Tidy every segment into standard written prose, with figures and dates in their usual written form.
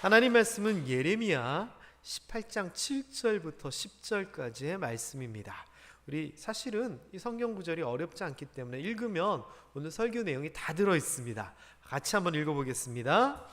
하나님 말씀은 예레미야 18장 7절부터 10절까지의 말씀입니다. 우리 사실은 이 성경 구절이 어렵지 않기 때문에 읽으면 오늘 설교 내용이 다 들어 있습니다. 같이 한번 읽어보겠습니다.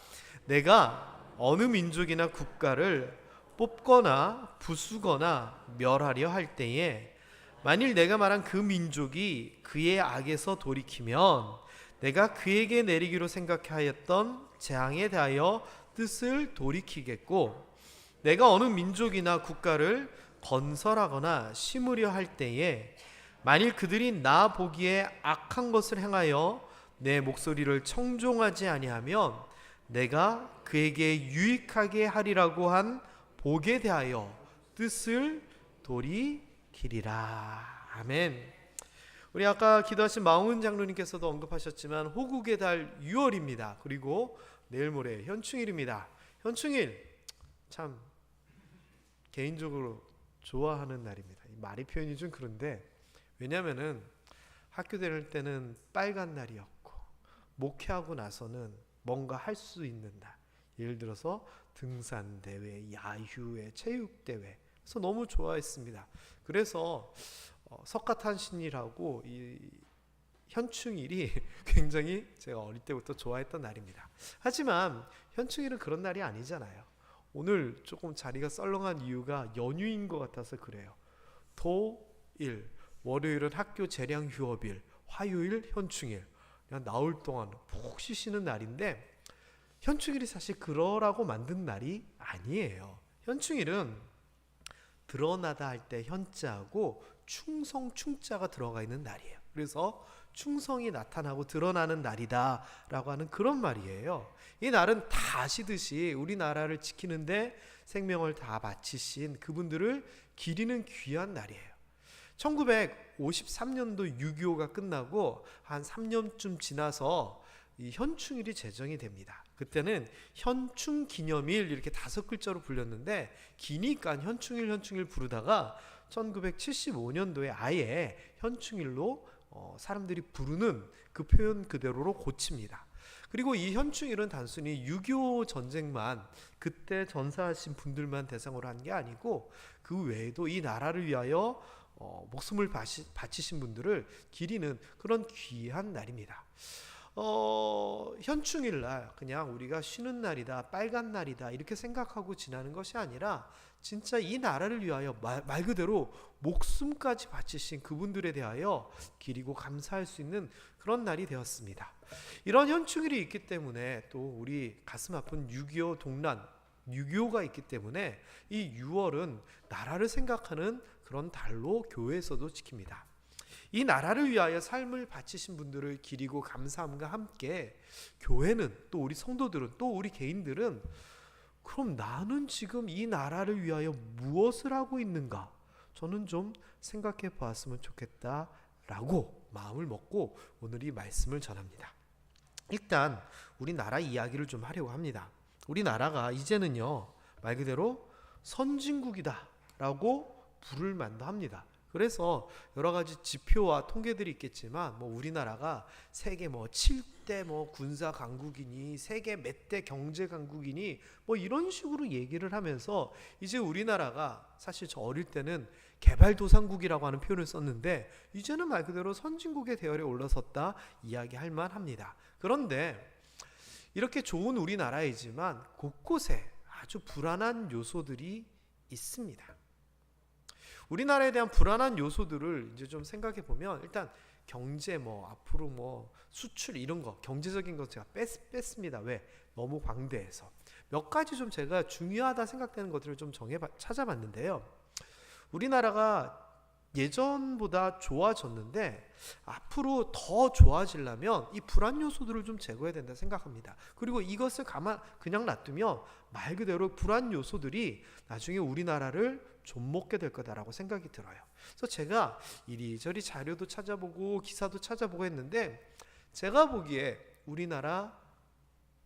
내가 어느 민족이나 국가를 뽑거나 부수거나 멸하려 할 때에 만일 내가 말한 그 민족이 그의 악에서 돌이키면 내가 그에게 내리기로 생각하였던 재앙에 대하여 뜻을 돌이키겠고, 내가 어느 민족이나 국가를 건설하거나 심으려 할 때에 만일 그들이 나 보기에 악한 것을 행하여 내 목소리를 청종하지 아니하면 내가 그에게 유익하게 하리라고 한 복에 대하여 뜻을 돌이키리라. 아멘. 우리 아까 기도하신 마웅은 장로님께서도 언급하셨지만 호국의 달 6월입니다. 그리고 내일 모레 현충일입니다. 현충일 참 개인적으로 좋아하는 날입니다. 말이 표현이 좀 그런데, 왜냐하면은 학교 다닐 때는 빨간 날이었고 목회하고 나서는 뭔가 할 수 있는 날, 예를 들어서 등산대회, 야유회, 체육대회, 그래서 너무 좋아했습니다. 그래서 석가탄신일하고 이 현충일이 굉장히 제가 어릴 때부터 좋아했던 날입니다. 하지만 현충일은 그런 날이 아니잖아요. 오늘 조금 자리가 썰렁한 이유가 연휴인 것 같아서 그래요. 토, 일, 월요일은 학교 재량 휴업일, 화요일 현충일, 그냥 나올 동안 푹 쉬시는 날인데, 현충일이 사실 그러라고 만든 날이 아니에요. 현충일은 드러나다 할 때 현자하고 충성, 충자가 들어가 있는 날이에요. 그래서 충성이 나타나고 드러나는 날이다 라고 하는 그런 말이에요. 이 날은 다 아시듯이 우리나라를 지키는데 생명을 다 바치신 그분들을 기리는 귀한 날이에요. 1953년도 6.25가 끝나고 한 3년쯤 지나서 이 현충일이 제정이 됩니다. 그때는 현충기념일 이렇게 5글자로 불렸는데 기니까 현충일 부르다가 1975년도에 아예 현충일로 사람들이 부르는 그 표현 그대로로 고칩니다. 그리고 이 현충일은 단순히 6.25 전쟁만, 그때 전사하신 분들만 대상으로 한 게 아니고 그 외에도 이 나라를 위하여 목숨을 바치신 분들을 기리는 그런 귀한 날입니다. 현충일날 그냥 우리가 쉬는 날이다, 빨간 날이다 이렇게 생각하고 지나는 것이 아니라 진짜 이 나라를 위하여 말 그대로 목숨까지 바치신 그분들에 대하여 기리고 감사할 수 있는 그런 날이 되었습니다. 이런 현충일이 있기 때문에 또 우리 가슴 아픈 6.25 동란, 6.25가 있기 때문에 이 6월은 나라를 생각하는 그런 달로 교회에서도 지킵니다. 이 나라를 위하여 삶을 바치신 분들을 기리고 감사함과 함께 교회는, 또 우리 성도들은, 또 우리 개인들은 그럼 나는 지금 이 나라를 위하여 무엇을 하고 있는가? 저는 좀 생각해 보았으면 좋겠다라고 마음을 먹고 오늘 이 말씀을 전합니다. 일단 우리나라 이야기를 좀 하려고 합니다. 우리나라가 이제는요, 말 그대로 선진국이다라고 부를 만도 합니다. 그래서 여러 가지 지표와 통계들이 있겠지만 우리나라가 세계 7대 군사 강국이니 세계 몇 대 경제 강국이니 이런 식으로 얘기를 하면서 이제 우리나라가, 사실 저 어릴 때는 개발도상국이라고 하는 표현을 썼는데 이제는 말 그대로 선진국의 대열에 올라섰다 이야기할 만합니다. 그런데 이렇게 좋은 우리나라이지만 곳곳에 아주 불안한 요소들이 있습니다. 우리나라에 대한 불안한 요소들을 이제 좀 생각해 보면, 일단 경제 앞으로 수출 이런 거, 경제적인 거 제가 뺐습니다. 왜? 너무 광대해서. 몇 가지 좀 제가 중요하다 생각되는 것들을 좀 찾아봤는데요. 우리나라가 예전보다 좋아졌는데 앞으로 더 좋아지려면 이 불안 요소들을 좀 제거해야 된다 생각합니다. 그리고 이것을 그냥 놔두면 말 그대로 불안 요소들이 나중에 우리나라를 좀먹게 될 거다라고 생각이 들어요. 그래서 제가 이리저리 자료도 찾아보고 기사도 찾아보고 했는데, 제가 보기에 우리나라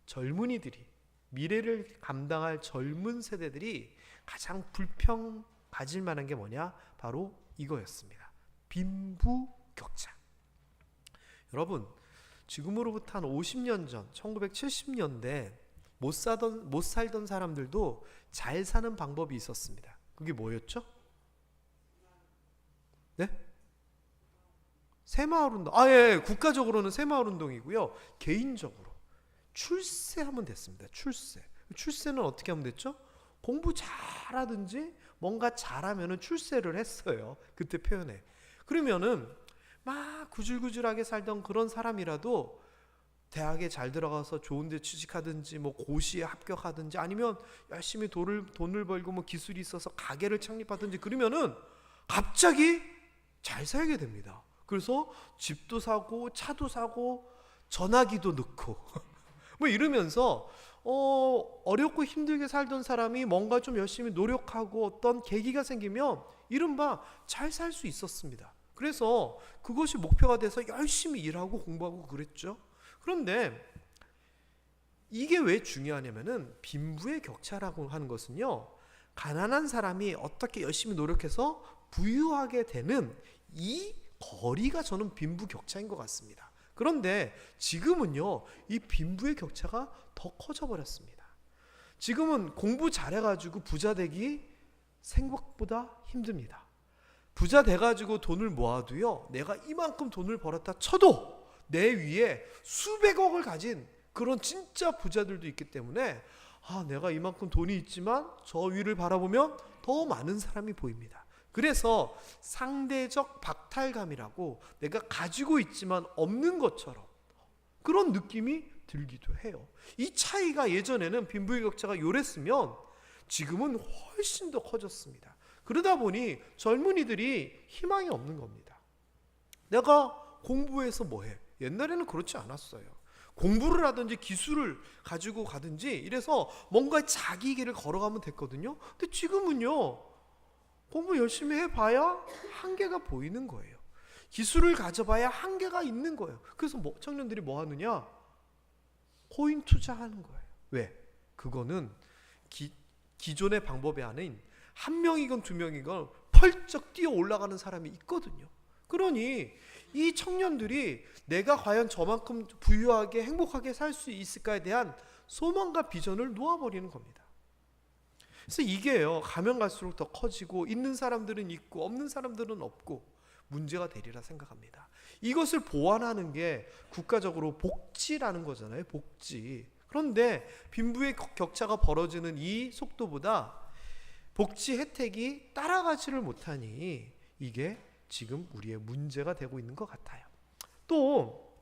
젊은이들이, 미래를 감당할 젊은 세대들이 가장 불평 가질 만한 게 뭐냐? 바로 이거였습니다. 빈부격차. 여러분, 지금으로부터 한 50년 전 1970년대 못 살던 사람들도 잘 사는 방법이 있었습니다. 그게 뭐였죠? 네? 새마을운동. 예, 국가적으로는 새마을운동이고요. 개인적으로 출세하면 됐습니다. 출세는 어떻게 하면 됐죠? 공부 잘하든지 뭔가 잘하면은 출세를 했어요. 그때 표현에. 그러면은 막 구질구질하게 살던 그런 사람이라도 대학에 잘 들어가서 좋은 데 취직하든지 뭐 고시에 합격하든지 아니면 열심히 돈을 벌고 뭐 기술이 있어서 가게를 창립하든지 그러면은 갑자기 잘 살게 됩니다. 그래서 집도 사고 차도 사고 전화기도 넣고 뭐 이러면서 어렵고 힘들게 살던 사람이 뭔가 좀 열심히 노력하고 어떤 계기가 생기면 이른바 잘 살 수 있었습니다. 그래서 그것이 목표가 돼서 열심히 일하고 공부하고 그랬죠. 그런데 이게 왜 중요하냐면은 빈부의 격차라고 하는 것은요, 가난한 사람이 어떻게 열심히 노력해서 부유하게 되는 이 거리가 저는 빈부 격차인 것 같습니다. 그런데 지금은요, 이 빈부의 격차가 더 커져 버렸습니다. 지금은 공부 잘해가지고 부자 되기 생각보다 힘듭니다. 부자 돼가지고 돈을 모아도요, 내가 이만큼 돈을 벌었다 쳐도 내 위에 수백억을 가진 그런 진짜 부자들도 있기 때문에 내가 이만큼 돈이 있지만 저 위를 바라보면 더 많은 사람이 보입니다. 그래서 상대적 박탈감이라고 내가 가지고 있지만 없는 것처럼 그런 느낌이 들기도 해요. 이 차이가 예전에는 빈부의 격차가 요랬으면 지금은 훨씬 더 커졌습니다. 그러다 보니 젊은이들이 희망이 없는 겁니다. 내가 공부해서 뭐해? 옛날에는 그렇지 않았어요. 공부를 하든지 기술을 가지고 가든지 이래서 뭔가 자기 길을 걸어가면 됐거든요. 근데 지금은요, 공부 열심히 해봐야 한계가 보이는 거예요. 기술을 가져봐야 한계가 있는 거예요. 그래서 청년들이 뭐 하느냐? 코인 투자하는 거예요. 왜? 그거는 기존의 방법이 아닌 한 명이건 두 명이건 펄쩍 뛰어 올라가는 사람이 있거든요. 그러니 이 청년들이 내가 과연 저만큼 부유하게 행복하게 살 수 있을까에 대한 소망과 비전을 놓아버리는 겁니다. 그래서 이게요, 가면 갈수록 더 커지고 있는 사람들은 있고 없는 사람들은 없고 문제가 되리라 생각합니다. 이것을 보완하는 게 국가적으로 복지라는 거잖아요. 복지. 그런데 빈부의 격차가 벌어지는 이 속도보다 복지 혜택이 따라가지를 못하니 이게 지금 우리의 문제가 되고 있는 것 같아요. 또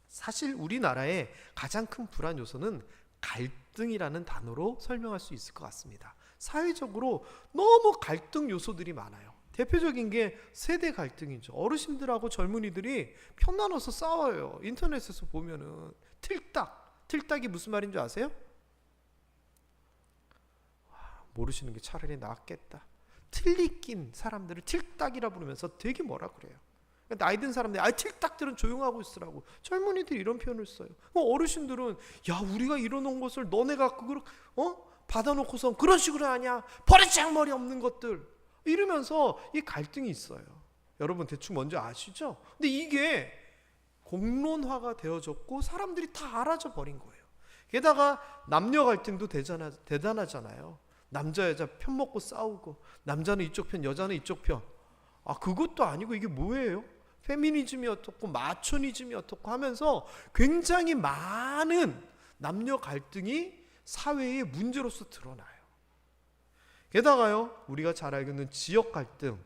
사실 우리나라의 가장 큰 불안 요소는 갈등이라는 단어로 설명할 수 있을 것 같습니다. 사회적으로 너무 갈등 요소들이 많아요. 대표적인 게 세대 갈등이죠. 어르신들하고 젊은이들이 편 나눠서 싸워요. 인터넷에서 보면은 틀딱이 무슨 말인 줄 아세요? 모르시는 게 차라리 낫겠다. 틀리낀 사람들을 틀딱이라 부르면서 되게 뭐라 그래요. 나이 든 사람들이 틀딱들은 조용하고 있으라고. 젊은이들이 이런 표현을 써요. 어르신들은 야, 우리가 이뤄놓은 것을 너네 갖고 받아놓고서 그런 식으로 하냐, 버릇장머리 없는 것들 이러면서 이 갈등이 있어요. 여러분 대충 뭔지 아시죠? 근데 이게 공론화가 되어졌고 사람들이 다 알아져 버린 거예요. 게다가 남녀 갈등도 대단하잖아요. 남자 여자 편 먹고 싸우고, 남자는 이쪽 편 여자는 이쪽 편. 그것도 아니고 이게 뭐예요? 페미니즘이 어떻고 마초니즘이 어떻고 하면서 굉장히 많은 남녀 갈등이 사회의 문제로서 드러나요. 게다가요, 우리가 잘 알고 있는 지역 갈등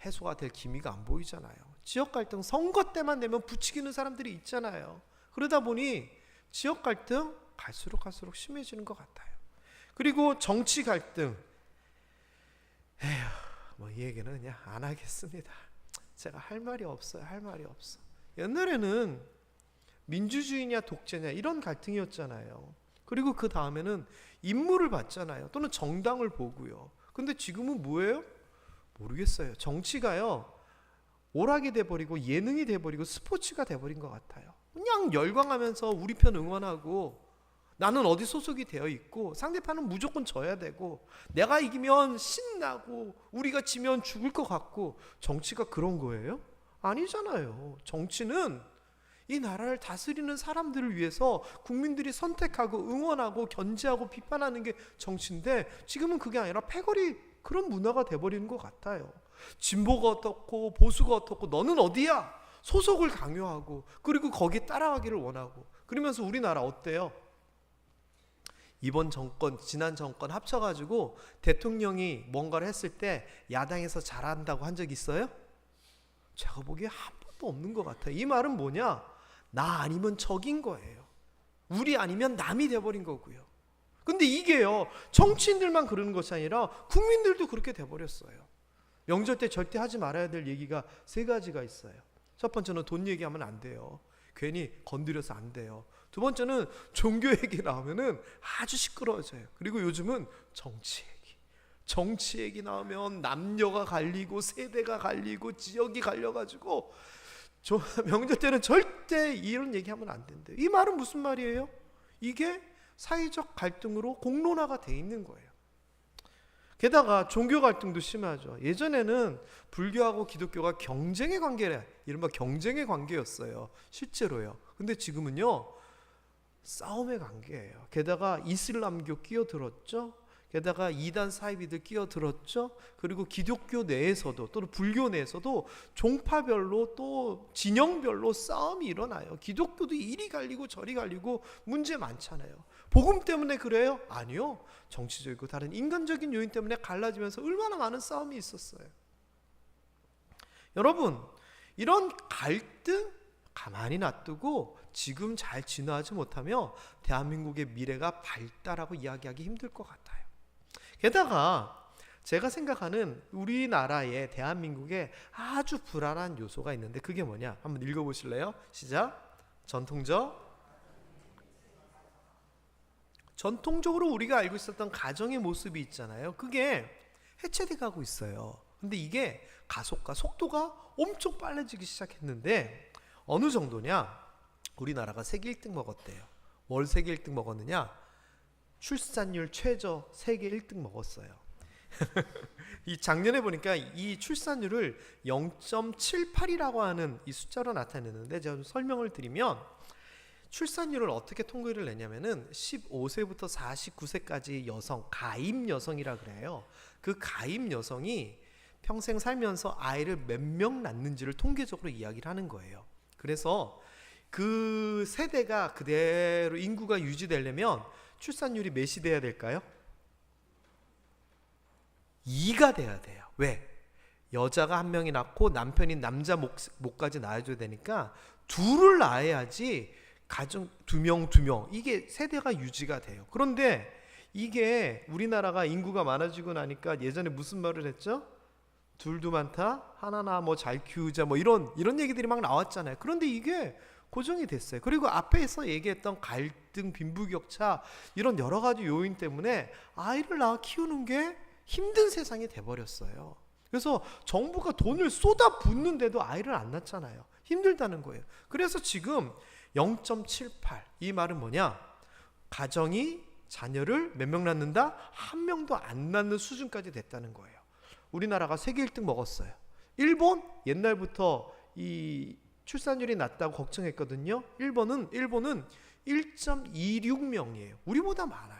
해소가 될 기미가 안 보이잖아요. 지역 갈등 선거 때만 되면 부추기는 사람들이 있잖아요. 그러다 보니 지역 갈등 갈수록 심해지는 것 같아요. 그리고 정치 갈등, 이 얘기는 그냥 안 하겠습니다. 제가 할 말이 없어요. 옛날에는 민주주의냐 독재냐 이런 갈등이었잖아요. 그리고 그 다음에는 인물을 봤잖아요. 또는 정당을 보고요. 근데 지금은 뭐예요? 모르겠어요. 정치가요, 오락이 돼버리고 예능이 돼버리고 스포츠가 돼버린 것 같아요. 그냥 열광하면서 우리 편 응원하고, 나는 어디 소속이 되어 있고 상대편은 무조건 져야 되고, 내가 이기면 신나고 우리가 지면 죽을 것 같고. 정치가 그런 거예요? 아니잖아요. 정치는 이 나라를 다스리는 사람들을 위해서 국민들이 선택하고 응원하고 견제하고 비판하는 게 정치인데, 지금은 그게 아니라 패거리 그런 문화가 돼버리는 것 같아요. 진보가 어떻고 보수가 어떻고 너는 어디야? 소속을 강요하고, 그리고 거기에 따라가기를 원하고, 그러면서 우리나라 어때요? 이번 정권, 지난 정권 합쳐가지고 대통령이 뭔가를 했을 때 야당에서 잘한다고 한 적 있어요? 제가 보기에 한 번도 없는 것 같아요. 이 말은 뭐냐? 나 아니면 적인 거예요. 우리 아니면 남이 돼버린 거고요. 근데 이게요, 정치인들만 그러는 것이 아니라 국민들도 그렇게 돼버렸어요. 명절 때 절대 하지 말아야 될 얘기가 세 가지가 있어요. 첫 번째는 돈 얘기하면 안 돼요. 괜히 건드려서 안 돼요. 두 번째는 종교 얘기 나오면은 아주 시끄러워져요. 그리고 요즘은 정치 얘기 나오면 남녀가 갈리고 세대가 갈리고 지역이 갈려가지고, 명절 때는 절대 이런 얘기하면 안 된대요. 이 말은 무슨 말이에요? 이게 사회적 갈등으로 공론화가 돼 있는 거예요. 게다가 종교 갈등도 심하죠. 예전에는 불교하고 기독교가 경쟁의 관계래, 이른바 경쟁의 관계였어요. 실제로요. 근데 지금은요, 싸움의 관계예요. 게다가 이슬람교 끼어들었죠. 게다가 이단 사이비들 끼어들었죠. 그리고 기독교 내에서도 또는 불교 내에서도 종파별로 또 진영별로 싸움이 일어나요. 기독교도 이리 갈리고 저리 갈리고 문제 많잖아요. 복음 때문에 그래요? 아니요. 정치적이고 다른 인간적인 요인 때문에 갈라지면서 얼마나 많은 싸움이 있었어요. 여러분, 이런 갈등 가만히 놔두고 지금 잘 진화하지 못하면 대한민국의 미래가 밝다라고 이야기하기 힘들 것 같아요. 게다가 제가 생각하는 우리나라의 대한민국에 아주 불안한 요소가 있는데, 그게 뭐냐? 한번 읽어보실래요? 시작. 전통적으로 우리가 알고 있었던 가정의 모습이 있잖아요. 그게 해체돼 가고 있어요. 근데 이게 가속과 속도가 엄청 빨라지기 시작했는데, 어느 정도냐? 우리나라가 세계 1등 먹었대요. 뭘 세계 1등 먹었느냐? 출산율 최저 세계 1등 먹었어요. 이 작년에 보니까 이 출산율을 0.78이라고 하는 이 숫자로 나타내는데, 제가 좀 설명을 드리면, 출산율을 어떻게 통계를 내냐면은 15세부터 49세까지 여성, 가임 여성이라 그래요. 그 가임 여성이 평생 살면서 아이를 몇 명 낳는지를 통계적으로 이야기를 하는 거예요. 그래서 그 세대가 그대로 인구가 유지되려면 출산율이 몇이 돼야 될까요? 2가 돼야 돼요. 왜? 여자가 한 명이 낳고 남편이 남자 목까지 낳아줘야 되니까 둘을 낳아야지 가정 2명 이게 세대가 유지가 돼요. 그런데 이게 우리나라가 인구가 많아지고 나니까 예전에 무슨 말을 했죠? 둘도 많다, 하나나 뭐 잘 키우자, 뭐 이런 얘기들이 막 나왔잖아요. 그런데 이게 고정이 됐어요. 그리고 앞에서 얘기했던 갈등, 빈부격차, 이런 여러 가지 요인 때문에 아이를 낳아 키우는 게 힘든 세상이 돼버렸어요. 그래서 정부가 돈을 쏟아붓는데도 아이를 안 낳잖아요. 힘들다는 거예요. 그래서 지금 0.78, 이 말은 뭐냐? 가정이 자녀를 몇 명 낳는다? 한 명도 안 낳는 수준까지 됐다는 거예요. 우리나라가 세계 1등 먹었어요. 일본 옛날부터 이 출산율이 낮다고 걱정했거든요. 일본은 1.26명이에요. 우리보다 많아요.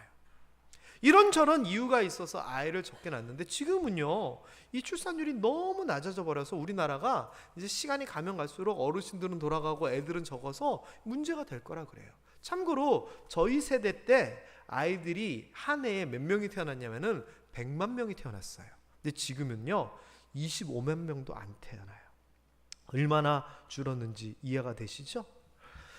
이런저런 이유가 있어서 아이를 적게 낳는데, 지금은요, 이 출산율이 너무 낮아져 버려서 우리나라가 이제 시간이 가면 갈수록 어르신들은 돌아가고 애들은 적어서 문제가 될 거라 그래요. 참고로 저희 세대 때 아이들이 한 해에 몇 명이 태어났냐면은 100만 명이 태어났어요. 근데 지금은요 25만 명도 안 태어나요. 얼마나 줄었는지 이해가 되시죠?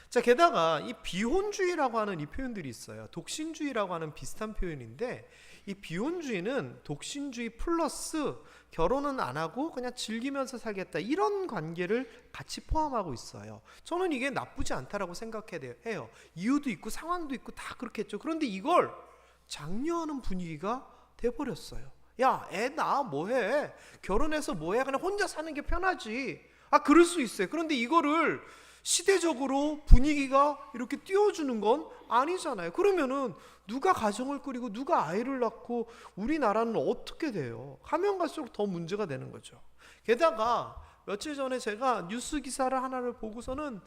자, 게다가 이 비혼주의라고 하는 이 표현들이 있어요. 독신주의라고 하는 비슷한 표현인데, 이 비혼주의는 독신주의 플러스 결혼은 안 하고 그냥 즐기면서 살겠다, 이런 관계를 같이 포함하고 있어요. 저는 이게 나쁘지 않다라고 생각해요. 이유도 있고 상황도 있고 다 그렇겠죠. 그런데 이걸 장려하는 분위기가 돼버렸어요. 야, 애 낳아 뭐해? 결혼해서 뭐해? 그냥 혼자 사는 게 편하지. 그럴 수 있어요. 그런데 이거를 시대적으로 분위기가 이렇게 띄워주는 건 아니잖아요. 그러면은 누가 가정을 꾸리고 누가 아이를 낳고 우리나라는 어떻게 돼요? 가면 갈수록 더 문제가 되는 거죠. 게다가 며칠 전에 제가 뉴스 기사를 하나를 보고서는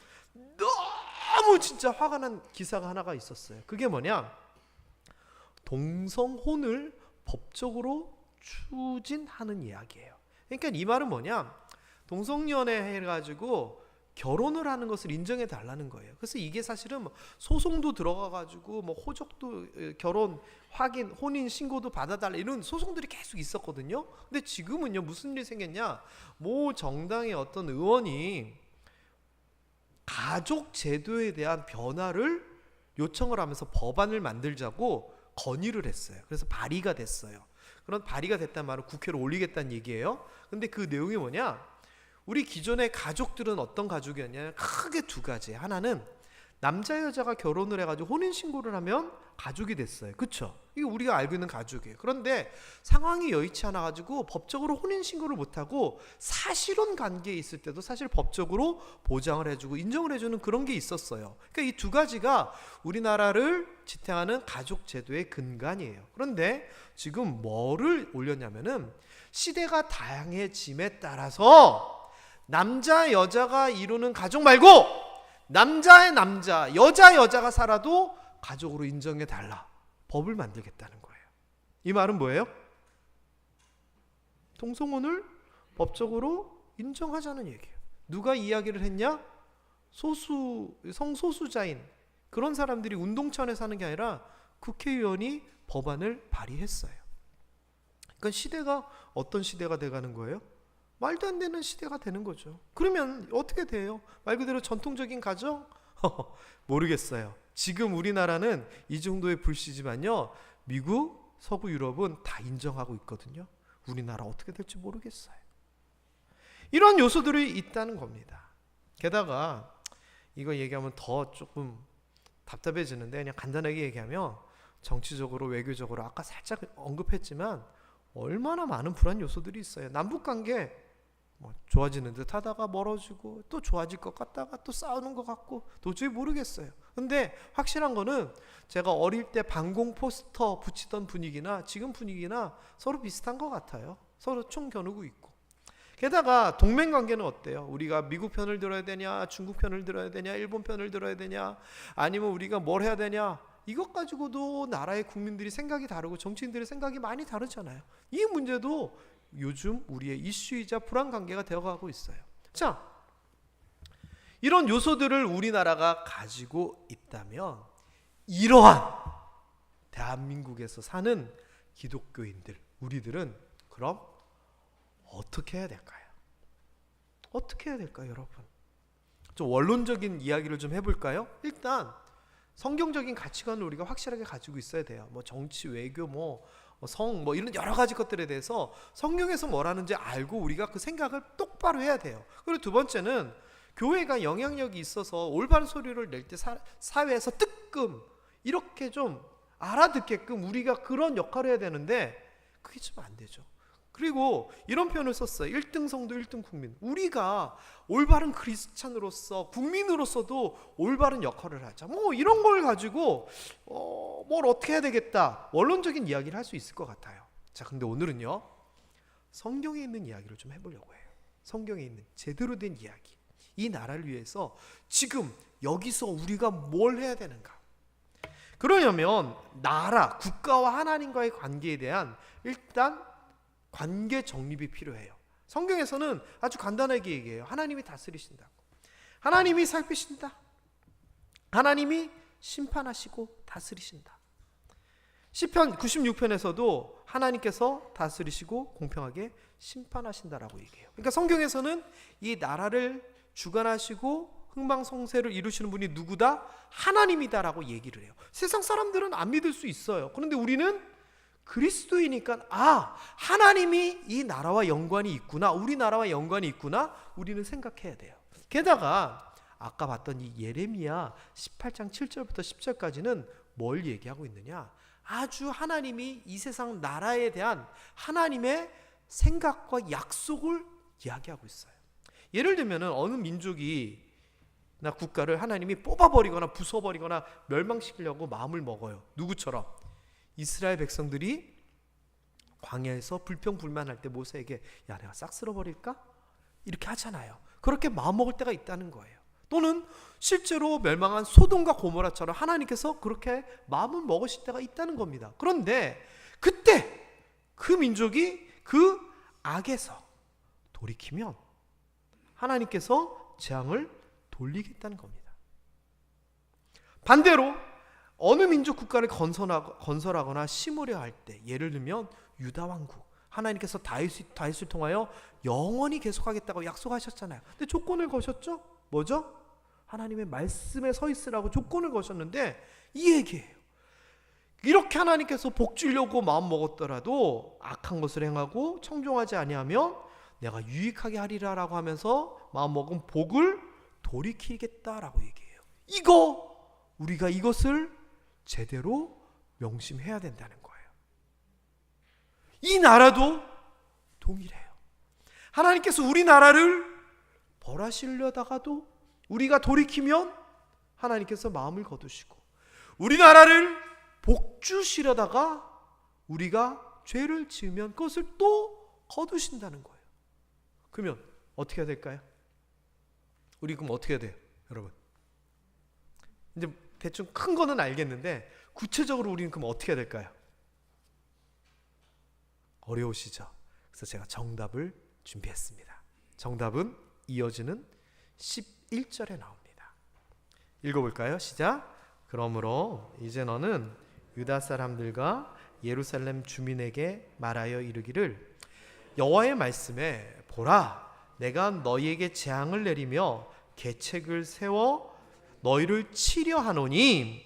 너무 진짜 화가 난 기사가 하나가 있었어요. 그게 뭐냐? 동성혼을 법적으로 추진하는 이야기예요. 그러니까 이 말은 뭐냐? 동성연애 해가지고 결혼을 하는 것을 인정해 달라는 거예요. 그래서 이게 사실은 소송도 들어가가지고 호적도 결혼 확인, 혼인 신고도 받아달라 이런 소송들이 계속 있었거든요. 근데 지금은요 무슨 일이 생겼냐? 모 정당의 어떤 의원이 가족 제도에 대한 변화를 요청을 하면서 법안을 만들자고 건의를 했어요. 그래서 발의가 됐어요. 그런 발의가 됐단 말은 국회로 올리겠다는 얘기예요. 근데 그 내용이 뭐냐? 우리 기존의 가족들은 어떤 가족이었냐면 크게 두 가지. 하나는 남자 여자가 결혼을 해가지고 혼인신고를 하면 가족이 됐어요. 그쵸? 이게 우리가 알고 있는 가족이에요. 그런데 상황이 여의치 않아가지고 법적으로 혼인신고를 못하고 사실혼 관계에 있을 때도 사실 법적으로 보장을 해주고 인정을 해주는 그런 게 있었어요. 그러니까 이 두 가지가 우리나라를 지탱하는 가족 제도의 근간이에요. 그런데 지금 뭐를 올렸냐면은 시대가 다양해짐에 따라서 남자 여자가 이루는 가족 말고 남자의 남자, 여자가 살아도 가족으로 인정해 달라. 법을 만들겠다는 거예요. 이 말은 뭐예요? 동성혼을 법적으로 인정하자는 얘기예요. 누가 이야기를 했냐? 성소수자인 그런 사람들이 운동천에 사는 게 아니라 국회의원이 법안을 발의했어요. 그러니까 시대가 어떤 시대가 돼가는 거예요? 말도 안 되는 시대가 되는 거죠. 그러면 어떻게 돼요? 말 그대로 전통적인 가정? 모르겠어요. 지금 우리나라는 이 정도의 불씨지만요, 미국, 서구 유럽은 다 인정하고 있거든요. 우리나라 어떻게 될지 모르겠어요. 이런 요소들이 있다는 겁니다. 게다가 이거 얘기하면 더 조금 답답해지는데 그냥 간단하게 얘기하면 정치적으로 외교적으로 아까 살짝 언급했지만 얼마나 많은 불안 요소들이 있어요. 남북관계 좋아지는 듯 하다가 멀어지고 또 좋아질 것 같다가 또 싸우는 것 같고 도저히 모르겠어요. 근데 확실한 거는 제가 어릴 때 방공 포스터 붙이던 분위기나 지금 분위기나 서로 비슷한 것 같아요. 서로 총 겨누고 있고. 게다가 동맹관계는 어때요? 우리가 미국 편을 들어야 되냐, 중국 편을 들어야 되냐, 일본 편을 들어야 되냐, 아니면 우리가 뭘 해야 되냐, 이것 가지고도 나라의 국민들이 생각이 다르고 정치인들의 생각이 많이 다르잖아요. 이 문제도 요즘 우리의 이슈이자 불안관계가 되어가고 있어요. 자, 이런 요소들을 우리나라가 가지고 있다면 이러한 대한민국에서 사는 기독교인들, 우리들은 그럼 어떻게 해야 될까요? 어떻게 해야 될까요, 여러분? 좀 원론적인 이야기를 좀 해볼까요? 일단 성경적인 가치관을 우리가 확실하게 가지고 있어야 돼요. 정치, 외교, 성, 이런 여러 가지 것들에 대해서 성경에서 뭐라는지 알고 우리가 그 생각을 똑바로 해야 돼요. 그리고 두 번째는 교회가 영향력이 있어서 올바른 소리를 낼 때 사회에서 뜨끔 이렇게 좀 알아듣게끔 우리가 그런 역할을 해야 되는데 그게 좀 안 되죠. 그리고 이런 표현을 썼어요. 1등 성도 1등 국민. 우리가 올바른 크리스찬으로서 국민으로서도 올바른 역할을 하자. 이런 걸 가지고 뭘 어떻게 해야 되겠다. 원론적인 이야기를 할 수 있을 것 같아요. 자, 근데 오늘은요. 성경에 있는 이야기를 좀 해보려고 해요. 성경에 있는 제대로 된 이야기. 이 나라를 위해서 지금 여기서 우리가 뭘 해야 되는가. 그러려면 나라, 국가와 하나님과의 관계에 대한 일단 관계 정립이 필요해요. 성경에서는 아주 간단하게 얘기해요. 하나님이 다스리신다고. 하나님이 살피신다. 하나님이 심판하시고 다스리신다. 시편 96편에서도 하나님께서 다스리시고 공평하게 심판하신다라고 얘기해요. 그러니까 성경에서는 이 나라를 주관하시고 흥망성쇠를 이루시는 분이 누구다? 하나님이다라고 얘기를 해요. 세상 사람들은 안 믿을 수 있어요. 그런데 우리는 그리스도이니까 하나님이 이 나라와 연관이 있구나, 우리나라와 연관이 있구나, 우리는 생각해야 돼요. 게다가 아까 봤던 이 예레미야 18장 7절부터 10절까지는 뭘 얘기하고 있느냐, 아주 하나님이 이 세상 나라에 대한 하나님의 생각과 약속을 이야기하고 있어요. 예를 들면 어느 민족이나 국가를 하나님이 뽑아버리거나 부숴버리거나 멸망시키려고 마음을 먹어요. 누구처럼? 이스라엘 백성들이 광야에서 불평불만할 때 모세에게 야, 내가 싹 쓸어버릴까? 이렇게 하잖아요. 그렇게 마음먹을 때가 있다는 거예요. 또는 실제로 멸망한 소돔과 고모라처럼 하나님께서 그렇게 마음을 먹으실 때가 있다는 겁니다. 그런데 그때 그 민족이 그 악에서 돌이키면 하나님께서 재앙을 돌리겠다는 겁니다. 반대로 어느 민족 국가를 건설하거나 심으려 할 때, 예를 들면 유다 왕국, 하나님께서 다윗을 통하여 영원히 계속하겠다고 약속하셨잖아요. 근데 조건을 거셨죠? 뭐죠? 하나님의 말씀에 서 있으라고 조건을 거셨는데 이 얘기예요. 이렇게 하나님께서 복 주려고 마음 먹었더라도 악한 것을 행하고 청종하지 아니하면 내가 유익하게 하리라라고 하면서 마음 먹은 복을 돌이키겠다라고 얘기해요. 우리가 이것을 제대로 명심해야 된다는 거예요. 이 나라도 동일해요. 하나님께서 우리나라를 벌하시려다가도 우리가 돌이키면 하나님께서 마음을 거두시고, 우리나라를 복 주시려다가 우리가 죄를 지으면 그것을 또 거두신다는 거예요. 그러면 어떻게 해야 될까요? 우리 그럼 어떻게 해야 돼요, 여러분? 이제 대충 큰 거는 알겠는데 구체적으로 우리는 그럼 어떻게 해야 될까요? 어려우시죠? 그래서 제가 정답을 준비했습니다. 정답은 이어지는 11절에 나옵니다. 읽어볼까요? 시작. 그러므로 이제 너는 유다 사람들과 예루살렘 주민에게 말하여 이르기를, 여호와의 말씀에 보라, 내가 너희에게 재앙을 내리며 계책을 세워 너희를 치려 하노니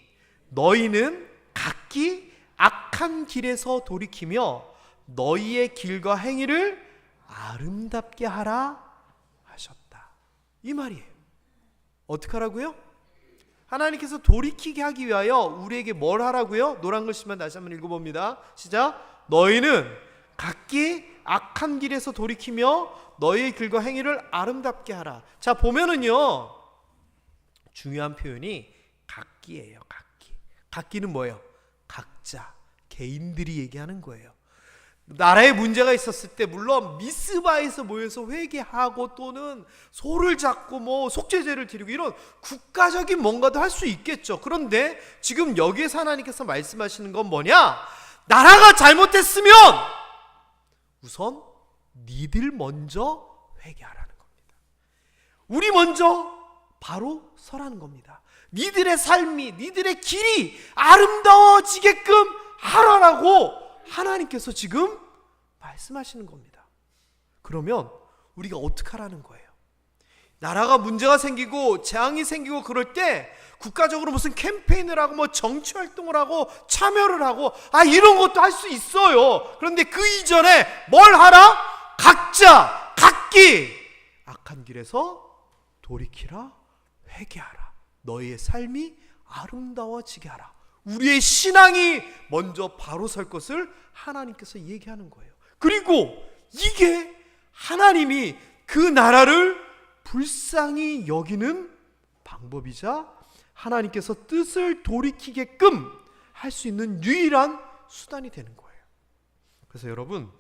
너희는 각기 악한 길에서 돌이키며 너희의 길과 행위를 아름답게 하라 하셨다. 이 말이에요. 어떻게 하라고요? 하나님께서 돌이키게 하기 위하여 우리에게 뭘 하라고요? 노란 글씨만 다시 한번 읽어봅니다. 시작. 너희는 각기 악한 길에서 돌이키며 너희의 길과 행위를 아름답게 하라. 자, 보면은요, 중요한 표현이 각기예요. 각기는 뭐예요? 각자, 개인들이 얘기하는 거예요. 나라에 문제가 있었을 때 물론 미스바에서 모여서 회개하고 또는 소를 잡고 속죄제를 드리고 이런 국가적인 뭔가도 할 수 있겠죠. 그런데 지금 여기에서 하나님께서 말씀하시는 건 뭐냐? 나라가 잘못했으면 우선 니들 먼저 회개하라는 겁니다. 우리 먼저 바로 서라는 겁니다. 니들의 삶이, 니들의 길이 아름다워지게끔 하라라고 하나님께서 지금 말씀하시는 겁니다. 그러면 우리가 어떻게 하라는 거예요? 나라가 문제가 생기고 재앙이 생기고 그럴 때 국가적으로 무슨 캠페인을 하고 정치 활동을 하고 참여를 하고 이런 것도 할 수 있어요. 그런데 그 이전에 뭘 하라? 각자 각기 악한 길에서 돌이키라, 회개하라, 너희의 삶이 아름다워지게 하라. 우리의 신앙이 먼저 바로 설 것을 하나님께서 얘기하는 거예요. 그리고 이게 하나님이 그 나라를 불쌍히 여기는 방법이자 하나님께서 뜻을 돌이키게끔 할 수 있는 유일한 수단이 되는 거예요. 그래서 여러분,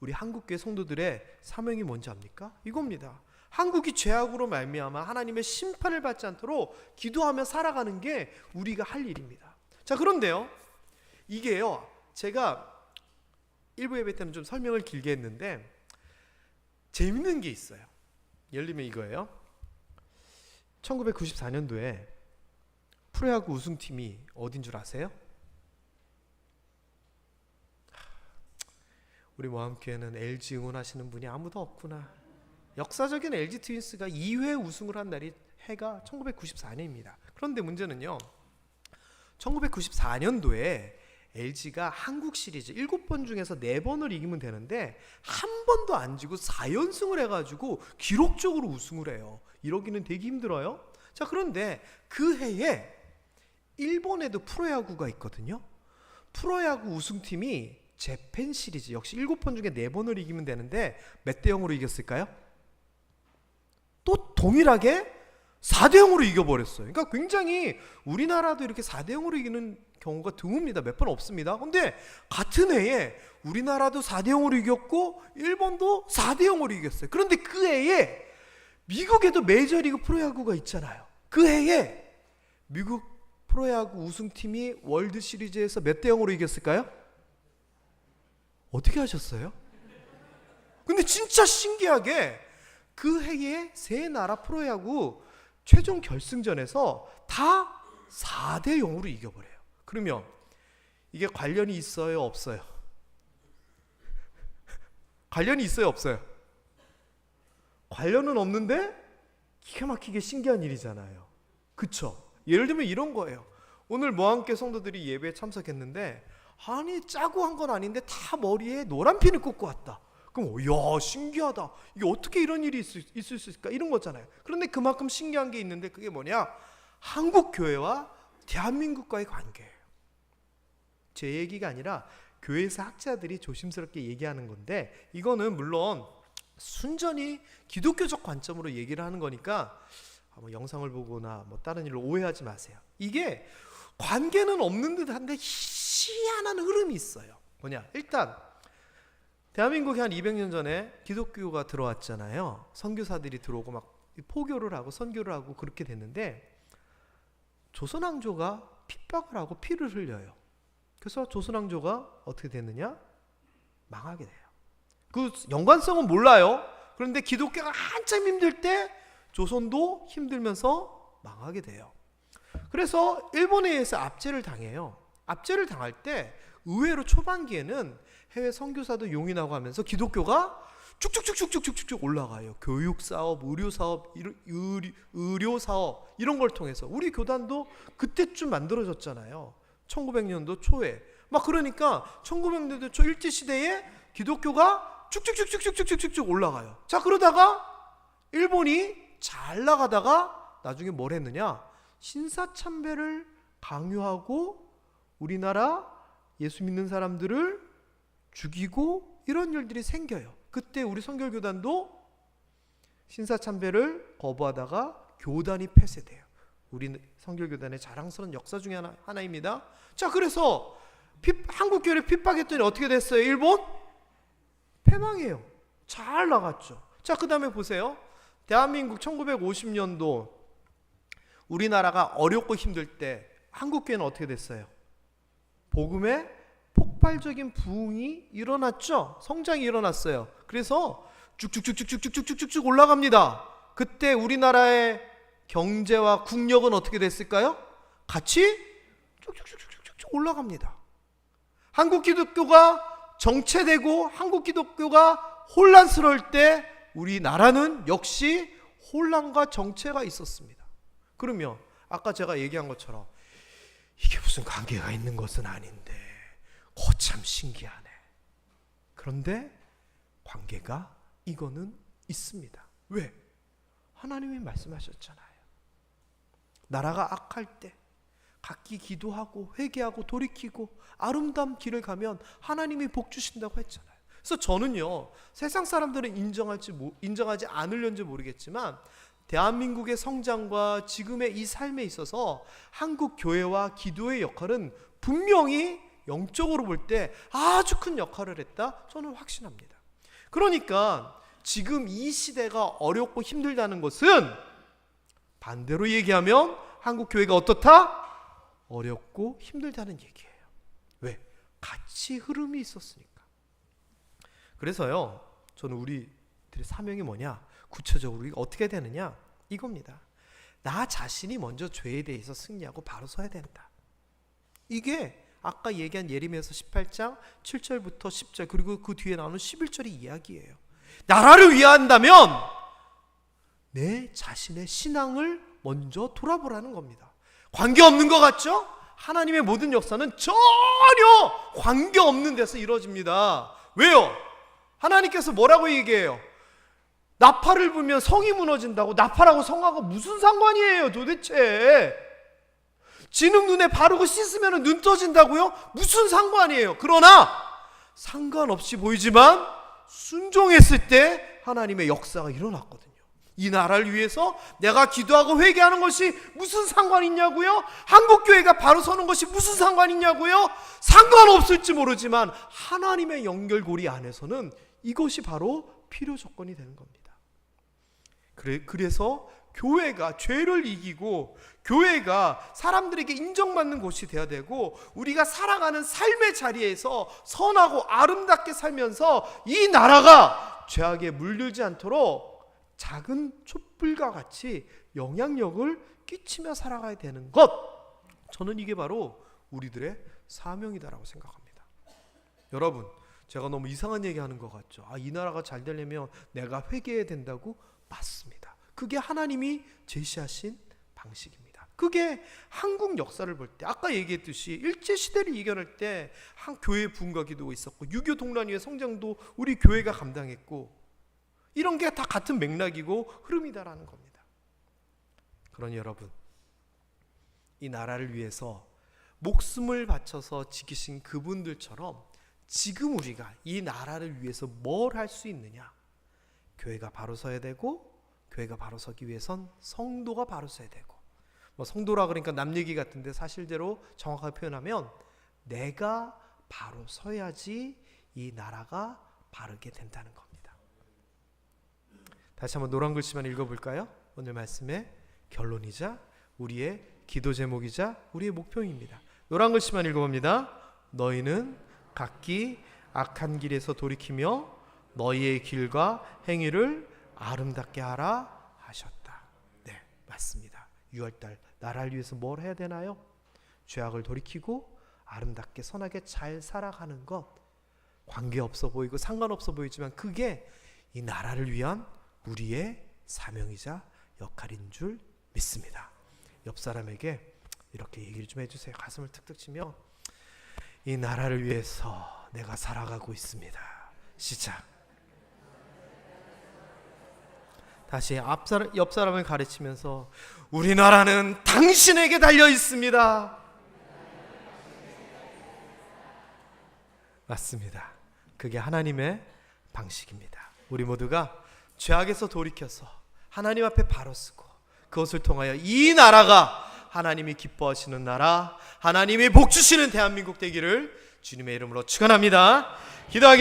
우리 한국교회 성도들의 사명이 뭔지 압니까? 이겁니다. 한국이 죄악으로 말미암아 하나님의 심판을 받지 않도록 기도하며 살아가는 게 우리가 할 일입니다. 자, 그런데요, 이게요, 제가 일부 예배 때는 좀 설명을 길게 했는데 재밌는 게 있어요. 예를 들면 이거예요. 1994년도에 프로야구 우승팀이 어딘 줄 아세요? 우리 모함교회는 LG 응원하시는 분이 아무도 없구나. 역사적인 LG 트윈스가 2회 우승을 한 날이 해가 1994년입니다. 그런데 문제는요, 1994년도에 LG가 한국 시리즈 7번 중에서 4번을 이기면 되는데 한 번도 안 지고 4연승을 해가지고 기록적으로 우승을 해요. 이러기는 되게 힘들어요. 자, 그런데 그 해에 일본에도 프로야구가 있거든요. 프로야구 우승팀이 재팬 시리즈 역시 7번 중에 4번을 이기면 되는데 몇 대 0으로 이겼을까요? 또 동일하게 4대 0으로 이겨버렸어요. 그러니까 굉장히 우리나라도 이렇게 4대 0으로 이기는 경우가 드뭅니다. 몇 번 없습니다. 근데 같은 해에 우리나라도 4대0으로 이겼고 일본도 4대0으로 이겼어요. 그런데 그 해에 미국에도 메이저리그 프로야구가 있잖아요. 그 해에 미국 프로야구 우승팀이 월드시리즈에서 몇 대 0으로 이겼을까요? 어떻게 하셨어요? 근데 진짜 신기하게 그 해에 세 나라 프로야구 최종 결승전에서 다 4대 0으로 이겨버려요. 그러면 이게 관련이 있어요, 없어요? 관련이 있어요, 없어요? 관련은 없는데 기가 막히게 신기한 일이잖아요. 그쵸? 예를 들면 이런 거예요. 오늘 모함교회 성도들이 예배에 참석했는데 아니 짜고 한 건 아닌데 다 머리에 노란 핀을 꽂고 왔다. 그럼 야 신기하다. 이게 어떻게 이런 일이 있을 수 있을까? 이런 거잖아요. 그런데 그만큼 신기한 게 있는데 그게 뭐냐? 한국 교회와 대한민국과의 관계예요. 제 얘기가 아니라 교회에서 학자들이 조심스럽게 얘기하는 건데 이거는 물론 순전히 기독교적 관점으로 얘기를 하는 거니까 뭐 영상을 보거나 뭐 다른 일로 오해하지 마세요. 이게 관계는 없는 듯한데 희한한 흐름이 있어요. 뭐냐? 일단 대한민국에 한 200년 전에 기독교가 들어왔잖아요. 선교사들이 들어오고 막 포교를 하고 선교를 하고 그렇게 됐는데 조선왕조가 핍박을 하고 피를 흘려요. 그래서 조선왕조가 어떻게 됐느냐? 망하게 돼요. 그 연관성은 몰라요. 그런데 기독교가 한참 힘들 때 조선도 힘들면서 망하게 돼요. 그래서 일본에 의해서 압제를 당해요. 압제를 당할 때 의외로 초반기에는 해외 선교사도 용인하고 하면서 기독교가 쭉쭉쭉쭉쭉쭉 올라가요. 교육 사업, 의료 사업, 의료 사업 이런 걸 통해서 우리 교단도 그때쯤 만들어졌잖아요. 1900년도 초에 막 그러니까 1900년도 초 일제 시대에 기독교가 쭉쭉쭉쭉쭉쭉쭉 올라가요. 자 그러다가 일본이 잘 나가다가 나중에 뭘 했느냐? 신사참배를 강요하고 우리나라 예수 믿는 사람들을 죽이고 이런 일들이 생겨요. 그때 우리 선결교단도 신사참배를 거부하다가 교단이 폐쇄돼요. 우리 선결교단의 자랑스러운 역사 중에 하나입니다. 자 그래서 한국 교회를 핍박했더니 어떻게 됐어요? 일본? 패망해요. 잘 나갔죠. 자 그 다음에 보세요. 대한민국 1950년도 우리나라가 어렵고 힘들 때 한국교회는 어떻게 됐어요? 복음의 폭발적인 부흥이 일어났죠. 성장이 일어났어요. 그래서 쭉쭉쭉쭉쭉쭉쭉쭉 올라갑니다. 그때 우리나라의 경제와 국력은 어떻게 됐을까요? 같이 쭉쭉쭉쭉쭉 올라갑니다. 한국 기독교가 정체되고 한국 기독교가 혼란스러울 때 우리나라는 역시 혼란과 정체가 있었습니다. 그러면 아까 제가 얘기한 것처럼 이게 무슨 관계가 있는 것은 아닌데 거참 신기하네. 그런데 관계가 이거는 있습니다. 왜? 하나님이 말씀하셨잖아요. 나라가 악할 때 각기 기도하고 회개하고 돌이키고 아름다운 길을 가면 하나님이 복 주신다고 했잖아요. 그래서 저는요 세상 사람들은 인정하지 않으려는지 모르겠지만 대한민국의 성장과 지금의 이 삶에 있어서 한국 교회와 기도의 역할은 분명히 영적으로 볼 때 아주 큰 역할을 했다 저는 확신합니다. 그러니까 지금 이 시대가 어렵고 힘들다는 것은 반대로 얘기하면 한국 교회가 어떻다? 어렵고 힘들다는 얘기예요. 왜? 같이 흐름이 있었으니까. 그래서요 저는 우리들의 사명이 뭐냐? 구체적으로 우리가 어떻게 되느냐? 이겁니다. 나 자신이 먼저 죄에 대해서 승리하고 바로 서야 된다. 이게 아까 얘기한 예레미야서 18장 7절부터 10절 그리고 그 뒤에 나오는 11절의 이야기예요. 나라를 위한다면 내 자신의 신앙을 먼저 돌아보라는 겁니다. 관계없는 것 같죠? 하나님의 모든 역사는 전혀 관계없는 데서 이루어집니다. 왜요? 하나님께서 뭐라고 얘기해요? 나팔을 불면 성이 무너진다고. 나팔하고 성하고 무슨 상관이에요 도대체? 진흙 눈에 바르고 씻으면 눈 떠진다고요? 무슨 상관이에요? 그러나 상관없이 보이지만 순종했을 때 하나님의 역사가 일어났거든요. 이 나라를 위해서 내가 기도하고 회개하는 것이 무슨 상관이 있냐고요? 한국교회가 바로 서는 것이 무슨 상관이 있냐고요? 상관없을지 모르지만 하나님의 연결고리 안에서는 이것이 바로 필요 조건이 되는 겁니다. 그래서 교회가 죄를 이기고 교회가 사람들에게 인정받는 곳이 되어야 되고, 우리가 살아가는 삶의 자리에서 선하고 아름답게 살면서 이 나라가 죄악에 물들지 않도록 작은 촛불과 같이 영향력을 끼치며 살아가야 되는 것, 저는 이게 바로 우리들의 사명이다라고 생각합니다. 여러분, 제가 너무 이상한 얘기하는 것 같죠? 이 나라가 잘 되려면 내가 회개해야 된다고? 맞습니다. 그게 하나님이 제시하신 방식입니다. 그게 한국 역사를 볼 때, 아까 얘기했듯이 일제시대를 이겨낼 때 한 교회 부흥과 기도가 있었고, 6.25 동란 이후의 성장도 우리 교회가 감당했고, 이런 게 다 같은 맥락이고 흐름이다라는 겁니다. 그러니 여러분, 이 나라를 위해서 목숨을 바쳐서 지키신 그분들처럼 지금 우리가 이 나라를 위해서 뭘 할 수 있느냐? 교회가 바로 서야 되고, 교회가 바로 서기 위해선 성도가 바로 서야 되고, 성도라 그러니까 남 얘기 같은데 사실대로 정확하게 표현하면 내가 바로 서야지 이 나라가 바르게 된다는 겁니다. 다시 한번 노란 글씨만 읽어볼까요? 오늘 말씀의 결론이자 우리의 기도 제목이자 우리의 목표입니다. 노란 글씨만 읽어봅니다. 너희는 각기 악한 길에서 돌이키며 너희의 길과 행위를 아름답게 하라 하셨다. 네, 맞습니다. 6월달 나라를 위해서 뭘 해야 되나요? 죄악을 돌이키고 아름답게 선하게 잘 살아가는 것. 관계없어 보이고 상관없어 보이지만 그게 이 나라를 위한 우리의 사명이자 역할인 줄 믿습니다. 옆 사람에게 이렇게 얘기를 좀 해주세요. 가슴을 툭툭 치며 이 나라를 위해서 내가 살아가고 있습니다. 시작. 다시 옆 사람을 가르치면서 우리나라는 당신에게 달려 있습니다. 맞습니다. 그게 하나님의 방식입니다. 우리 모두가 죄악에서 돌이켜서 하나님 앞에 바로 서고 그것을 통하여 이 나라가 하나님이 기뻐하시는 나라, 하나님이 복 주시는 대한민국 되기를 주님의 이름으로 축원합니다. 기도하겠습니다.